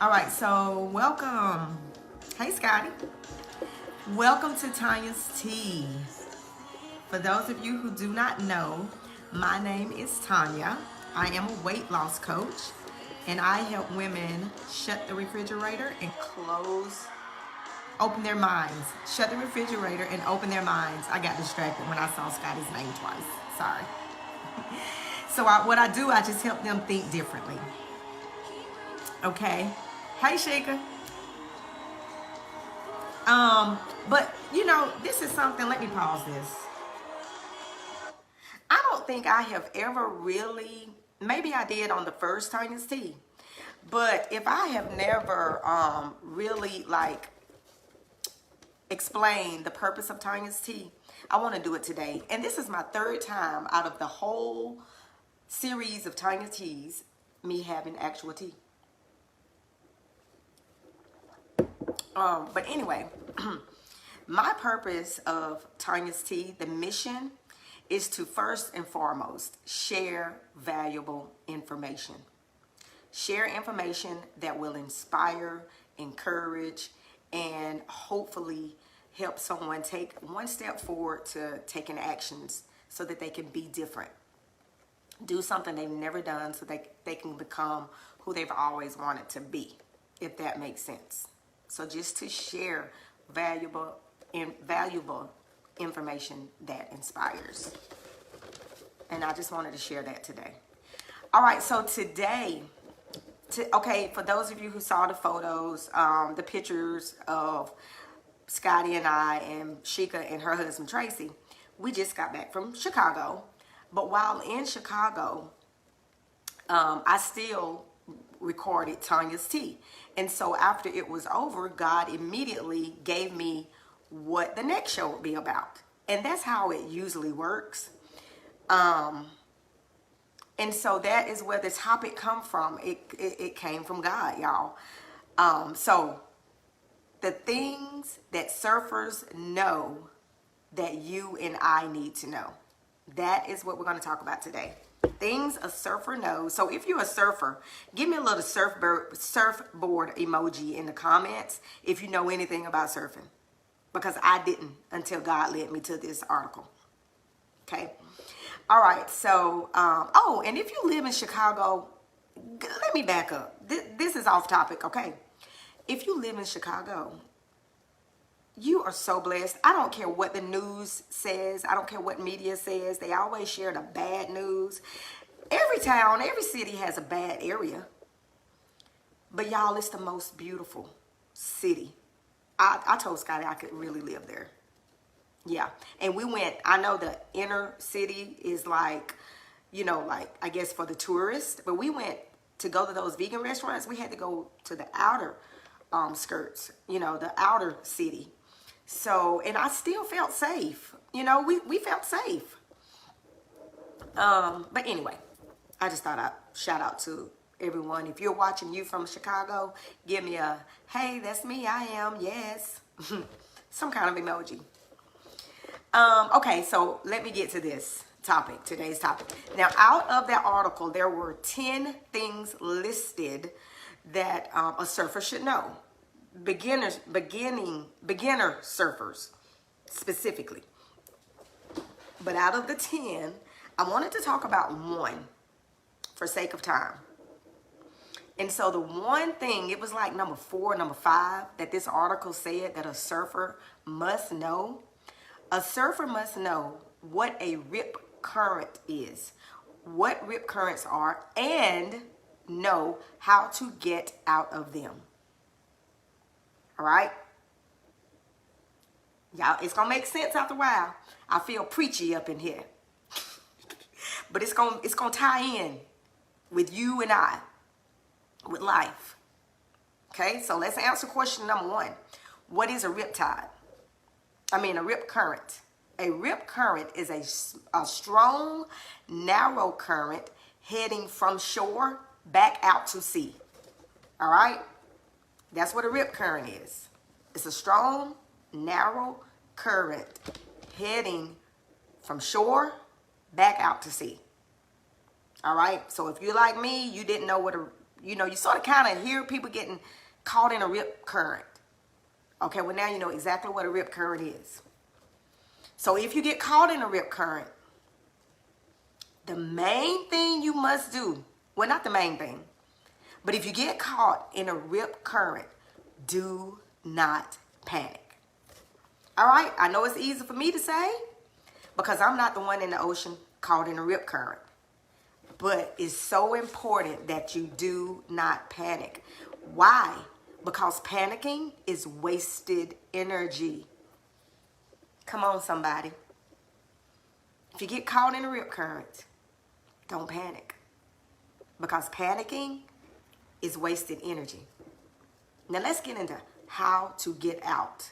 All right, so welcome. Hey, Scotty. Welcome to Tonya's Tea. For those of you who do not know, my name is Tonya. I am a weight loss coach, and I help women shut the refrigerator and open their minds. Shut the refrigerator and open their minds. I got distracted when I saw Scotty's name twice. Sorry. So what I do, I just help them think differently. Okay. Hey, Sheikah. But this is something. Let me pause this. I don't think I have ever really. Maybe I did on the first Tanya's Tea, but if I have never really explained the purpose of Tanya's Tea, I want to do it today. And this is my third time out of the whole series of Tanya's Teas, me having actual tea. But anyway, my purpose of Tanya's Tea, the mission, is to first and foremost share valuable information. Share information that will inspire, encourage, and hopefully help someone take one step forward to taking actions so that they can be different. Do something they've never done so they can become who they've always wanted to be, if that makes sense. So just to share valuable information that inspires. And I just wanted to share that today. All right, so today, for those of you who saw the photos, the pictures of Scotty and I and Sheikah and her husband Tracy, we just got back from Chicago. But while in Chicago, I still recorded Tanya's Tea. And so after it was over, God immediately gave me what the next show would be about. And that's how it usually works. And so that is where the topic come from. It came from God, y'all. So the things that surfers know that you and I need to know. That is what we're going to talk about today. Things a surfer knows. So if you're a surfer, give me a little surfboard emoji in the comments if you know anything about surfing. Because I didn't until God led me to this article. Okay. All right. So, and if you live in Chicago, let me back up. This is off topic. Okay. If you live in Chicago, you are so blessed. I don't care what the news says. I don't care what media says. They always share the bad news. Every town, every city has a bad area. But y'all, it's the most beautiful city. I told Scotty I could really live there. Yeah. And we went, I know the inner city is I guess for the tourists. But we went to go to those vegan restaurants. We had to go to the outer skirts, the outer city. So, and I still felt safe. We felt safe. But anyway, I just thought I'd shout out to everyone. If you're watching, you from Chicago, give me a, hey, that's me, I am, yes. Some kind of emoji. Okay, so let me get to this topic, today's topic. Now, out of that article, there were 10 things listed that a surfer should know. Beginner surfers specifically. But out of the 10, I wanted to talk about one for sake of time. And so the one thing, it was like number 4, number 5, that this article said that a surfer must know. A surfer must know what a rip current is, what rip currents are, and know how to get out of them. All right? Y'all, it's going to make sense after a while. I feel preachy up in here. But it's going to tie in with you and I, with life. Okay? So let's answer question number 1. What is a rip tide? A rip current. A rip current is a strong, narrow current heading from shore back out to sea. All right? That's what a rip current is. It's a strong, narrow current heading from shore back out to sea. All right? So if you're like me, you didn't know what you know, you sort of kind of hear people getting caught in a rip current. Okay, well now you know exactly what a rip current is. So if you get caught in a rip current, the main thing you must do, well, not the main thing, but if you get caught in a rip current, do not panic. All right, I know it's easy for me to say because I'm not the one in the ocean caught in a rip current. But it's so important that you do not panic. Why? Because panicking is wasted energy. Come on, somebody. If you get caught in a rip current, don't panic. Because panicking is wasted energy. Now let's get into how to get out.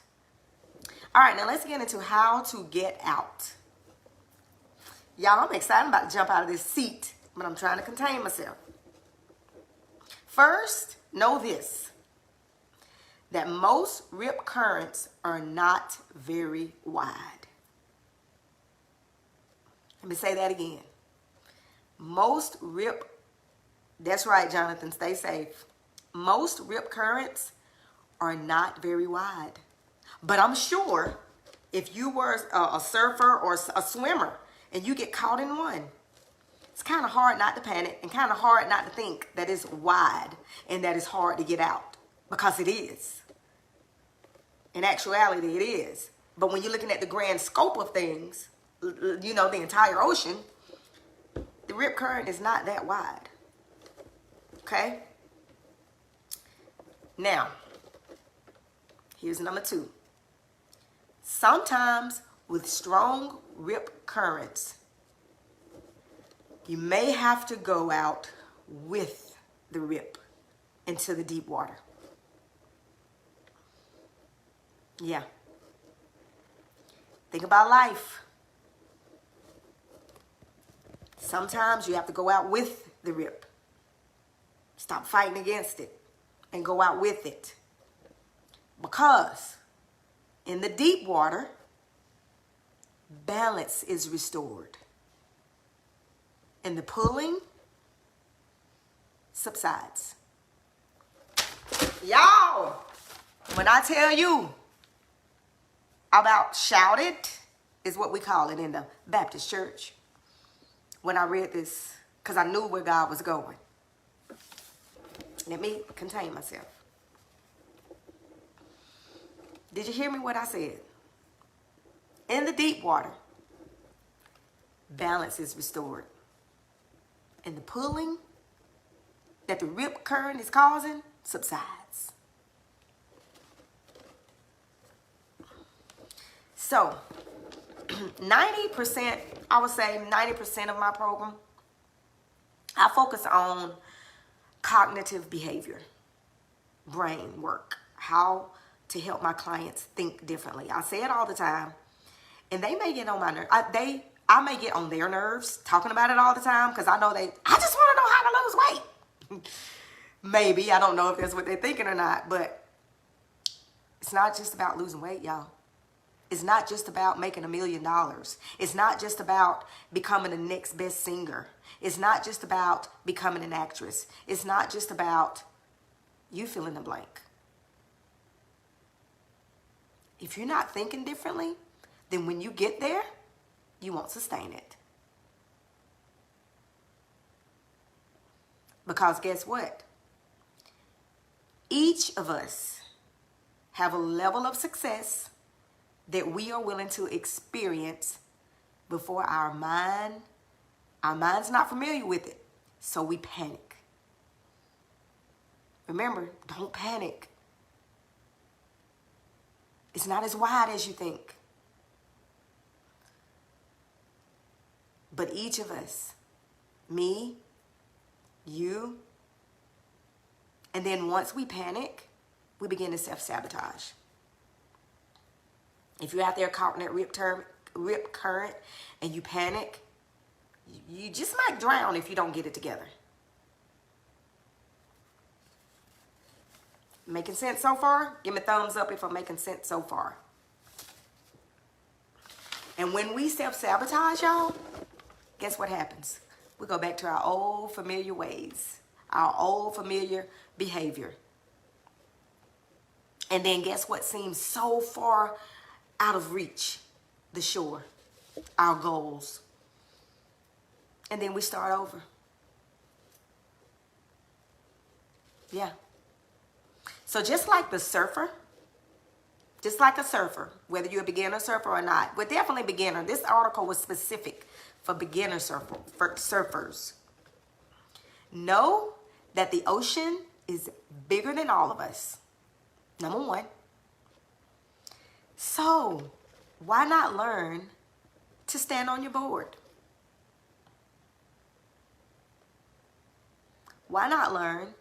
All right, now let's get into how to get out. Y'all, I'm excited about to jump out of this seat, but I'm trying to contain myself. First, know this, that most rip currents are not very wide. Let me say that again. That's right, Jonathan, stay safe. Most rip currents are not very wide. But I'm sure if you were a surfer or a swimmer and you get caught in one, it's kind of hard not to panic and kind of hard not to think that it's wide and that it's hard to get out, because it is. In actuality, it is. But when you're looking at the grand scope of things, you know, the entire ocean, the rip current is not that wide. Okay? Now, here's number 2. Sometimes with strong rip currents, you may have to go out with the rip into the deep water. Yeah. Think about life. Sometimes you have to go out with the rip. Stop fighting against it and go out with it. Because in the deep water, balance is restored. And the pulling subsides. Y'all, when I tell you about shouted, is what we call it in the Baptist church. When I read this, because I knew where God was going. Let me contain myself. Did you hear me what I said? In the deep water, balance is restored. And the pulling that the rip current is causing subsides. So, 90%, I would say 90% of my program, I focus on cognitive behavior, brain work, how to help my clients think differently. I say it all the time, and they may get on my nerves. I may get on their nerves talking about it all the time, because I know I just want to know how to lose weight. Maybe, I don't know if that's what they're thinking or not, but it's not just about losing weight, y'all. It's not just about making $1 million. It's not just about becoming the next best singer. It's not just about becoming an actress. It's not just about you fill in the blank. If you're not thinking differently, then when you get there, you won't sustain it. Because guess what? Each of us have a level of success that we are willing to experience before our mind's not familiar with it, so we panic. Remember, don't panic. It's not as wide as you think. But each of us, me, you, and then once we panic, we begin to self-sabotage. If you're out there caught in that rip current and you panic, you just might drown if you don't get it together. Making sense so far? Give me a thumbs up if I'm making sense so far. And when we self-sabotage, y'all, guess what happens? We go back to our old familiar ways. our old familiar behavior. And then guess what seems so far out of reach? The shore, our goals. And then we start over. Yeah. So just like the surfer, just like a surfer, whether you're a beginner surfer or not, we're definitely beginner. This article was specific for beginner surfers. Know that the ocean is bigger than all of us. Number one. So why not learn to stand on your board? Why not learn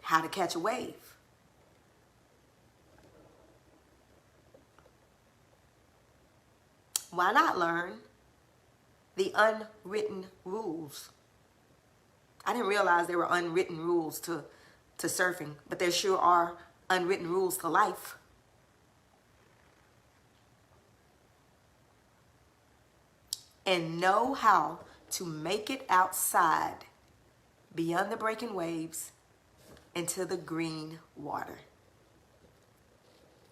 how to catch a wave? Why not learn the unwritten rules? I didn't realize there were unwritten rules to surfing, but there sure are unwritten rules to life. And know how to make it outside, beyond the breaking waves, into the green water.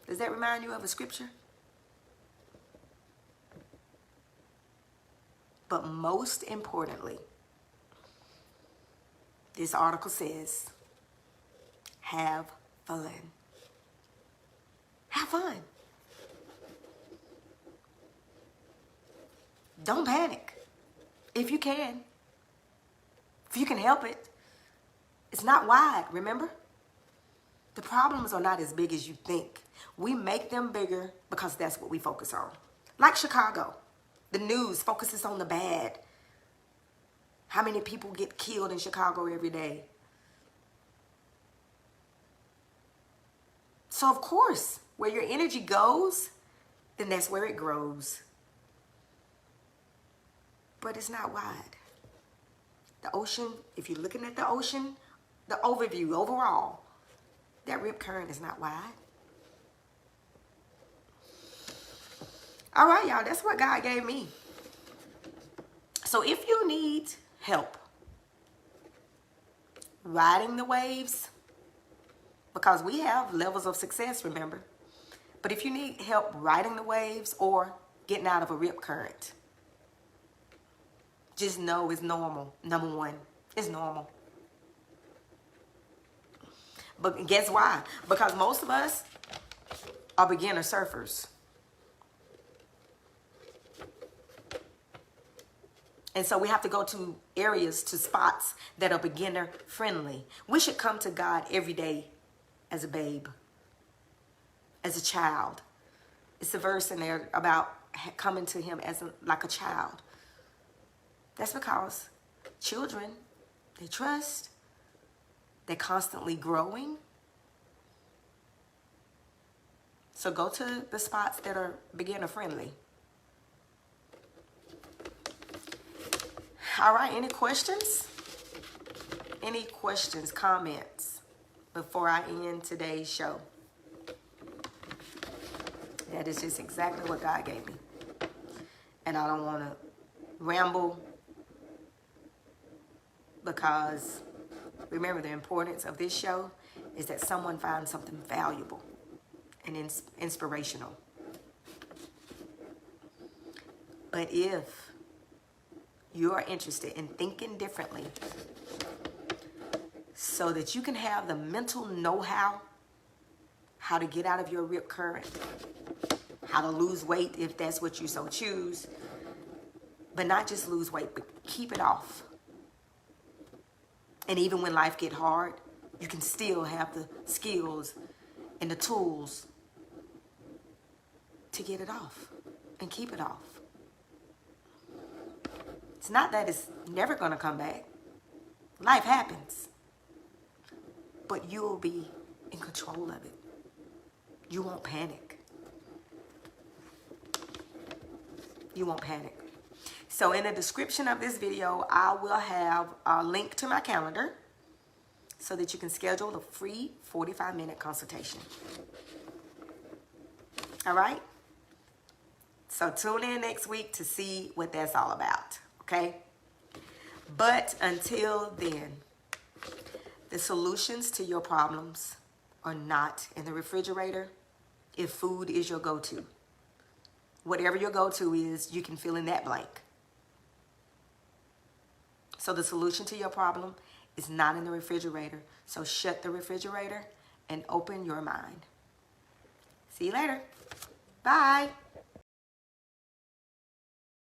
Does that remind you of a scripture? But most importantly, this article says, have fun. Have fun. Don't panic. If you can. If you can help it. It's not wide, remember? The problems are not as big as you think. We make them bigger because that's what we focus on. Like Chicago. The news focuses on the bad. How many people get killed in Chicago every day? So of course, where your energy goes, then that's where it grows. But it's not wide. The ocean, if you're looking at the ocean, the overview overall, that rip current is not wide. All right, y'all, that's what God gave me. So if you need help riding the waves, because we have levels of success, remember? But if you need help riding the waves or getting out of a rip current, just know it's normal. Number one, it's normal. But guess why? Because most of us are beginner surfers. And so we have to go to areas, to spots that are beginner friendly. We should come to God every day as a babe, as a child. It's a verse in there about coming to him as like a child. That's because children, they trust, they're constantly growing. So go to the spots that are beginner friendly. All right, any questions? Any questions, comments before I end today's show? That is just exactly what God gave me. And I don't want to ramble, because remember, the importance of this show is that someone finds something valuable and inspirational. But if you are interested in thinking differently so that you can have the mental know-how, how to get out of your rip current, how to lose weight if that's what you so choose, but not just lose weight, but keep it off. And even when life get hard, you can still have the skills and the tools to get it off and keep it off. It's not that it's never going to come back. Life happens. But you'll be in control of it. You won't panic. You won't panic. So in the description of this video, I will have a link to my calendar so that you can schedule a free 45-minute consultation. All right? So tune in next week to see what that's all about, okay? But until then, the solutions to your problems are not in the refrigerator if food is your go-to. Whatever your go-to is, you can fill in that blank. So the solution to your problem is not in the refrigerator. So shut the refrigerator and open your mind. See you later. Bye.